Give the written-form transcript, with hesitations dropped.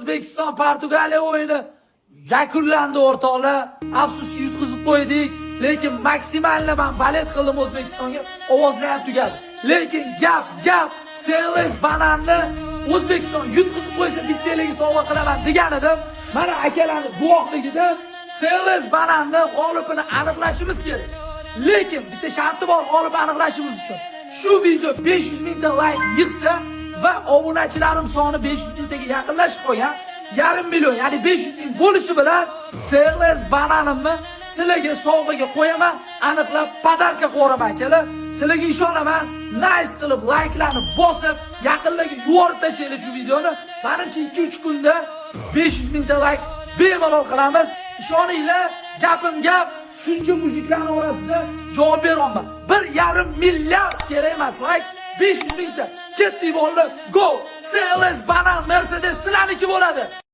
O'zbekiston Portugaliya o'yini yakunlandi o'rtoqlar. Afsuski yutqizib qo'ydik, lekin maksimalni men balet qildim O'zbekistonga. Ovozlar ham tugadi. Lekin gap Seles Bananni O'zbekiston yutqizib qo'ysa bittaligiga sovg'a qilaman degan edim. Mana akalarning guvohligida Seles Bananni g'olibini aniqlashimiz kerak. Lekin bitta sharti bor g'olib aniqlashimiz uchun. Shu video 500 mingta like yig'sa va obunachilarim soni 500 mingtaga yaqinlashib qolgan, 500 million, ya'ni 500 ming bo'lishi bilan Seles Bananimni sizlarga sovg'aga qo'yaman, aniqlab podarka qo'raman akalar. Sizlarga ishonaman. Nice qilib like'larni bosib, yaqinlarga yuborib tashlaylik shu videoni. Menimcha 2-3 kunda 500 mingta like bemalol qilamiz. Ishoninglar, gapim gap. Shuncha mujiklarning orasida javob beraman. 1,5 milliard kerak emas like, 500 mingta. Ketdik bolalar. Go! Seles Banan Mercedes sizlarniki bo'ladi.